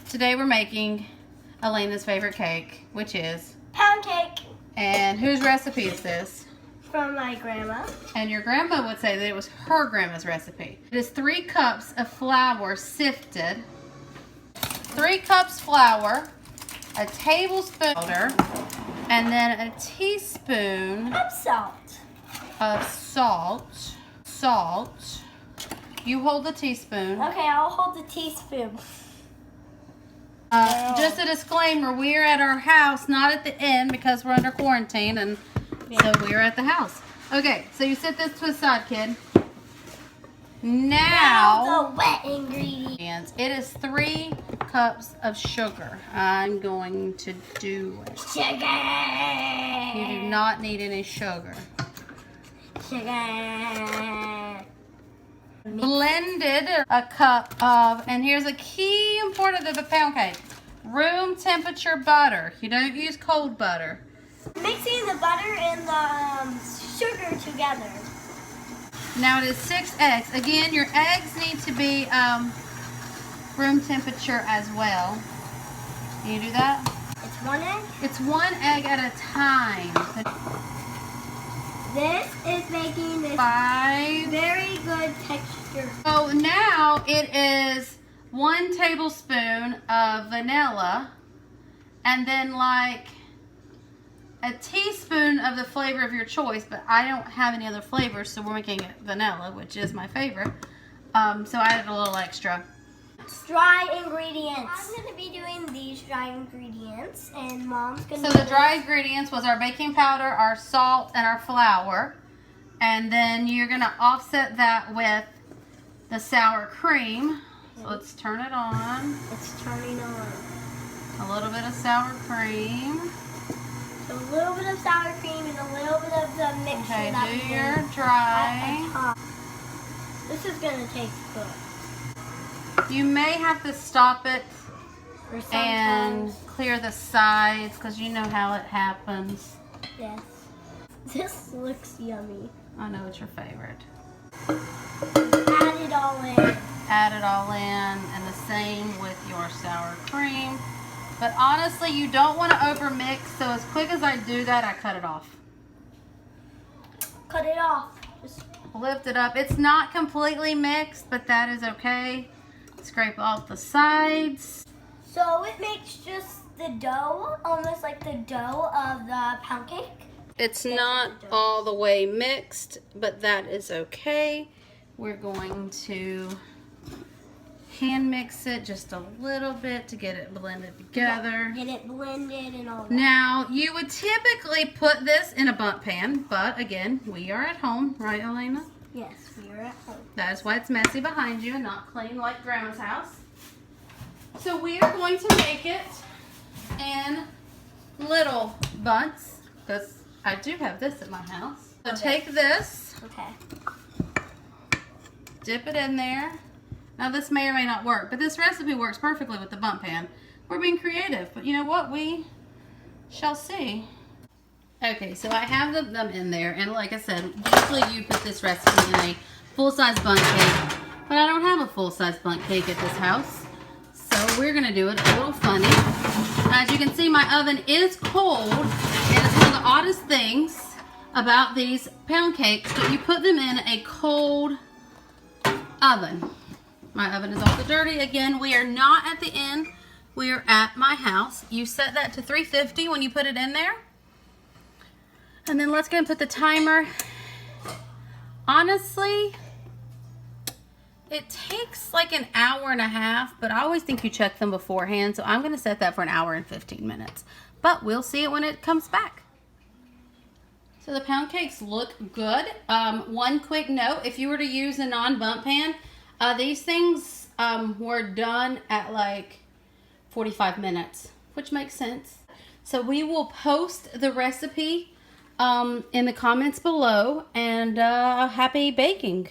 Today we're making Alainah's favorite cake, which is pound cake. And whose recipe is this? From my grandma. And your grandma would say that it was her grandma's recipe. It is 3 cups of flour sifted, 3 cups flour, a tablespoon butter, and then a teaspoon of salt. Salt. You hold the teaspoon. Okay, I'll hold the teaspoon. Just a disclaimer, we're at our house, not at the inn because we're under quarantine, and so we're at the house. Okay, so you set this to the side, kid. Now the wet ingredients. It is 3 cups of sugar. I'm going to do it. Sugar. You do not need any sugar. Sugar. Blended a cup of, and here's a key important of the pound cake, room temperature butter. You don't use cold butter. Mixing the butter and the sugar together. Now it is 6 eggs. Again, your eggs need to be room temperature as well. Can you do that? It's 1 egg? It's 1 egg at a time. This is making this 5. very good texture. So now it is 1 tablespoon of vanilla, and then like a teaspoon of the flavor of your choice, but I don't have any other flavors, so we're making it vanilla, which is my favorite. So I added a little extra. Dry ingredients. I'm going to be doing these dry ingredients, and Mom's going to So the dry ingredients was our baking powder, our salt, and our flour. And then you're going to offset that with the sour cream. So let's turn it on. It's turning on. A little bit of sour cream. So a little bit of sour cream and a little bit of the mixture. Okay, that do we your did dry. at the top. This is going to taste good. You may have to stop it Or and sometimes, clear the sides because you know how it happens. yes. This looks yummy. I know it's your favorite. Add it all in. Add it all in, and the same with your sour cream. But honestly, you don't want to over mix, so as quick as I do that, I cut it off. Cut it off. Just Lift it up. It's not completely mixed, but that is okay. Scrape off the sides. so it makes just the dough, almost like the dough of the pound cake. It's not all the way mixed, but that is okay. We're going to hand mix it just a little bit to get it blended together. Get it blended and all that. Now, you would typically put this in a bundt pan, but again, we are at home, right, Alainah? Yes, we are at home. That is why it's messy behind you and not clean like Grandma's house. So we are going to make it in little bundts, because I do have this at my house. So take this, Okay. dip it in there. Now this may or may not work, but this recipe works perfectly with the bundt pan. We're being creative, but you know what? We shall see. Okay, so I have them in there, and like I said, usually you put this recipe in a full-size bundt cake, but I don't have a full-size bundt cake at this house, so we're gonna do it a little funny. As you can see, my oven is cold, and it's one of the oddest things about these pound cakes, but you put them in a cold oven. My oven is also dirty. Again, we are not at the inn. We are at my house. You set that to 350 when you put it in there. And then let's go and put the timer. Honestly, it takes like an hour and a half, but I always think you check them beforehand. So I'm going to set that for an hour and 15 minutes. But we'll see it when it comes back. So the pound cakes look good. One quick note, if you were to use a non-bundt pan, these things were done at like 45 minutes, which makes sense. So we will post the recipe in the comments below, and happy baking.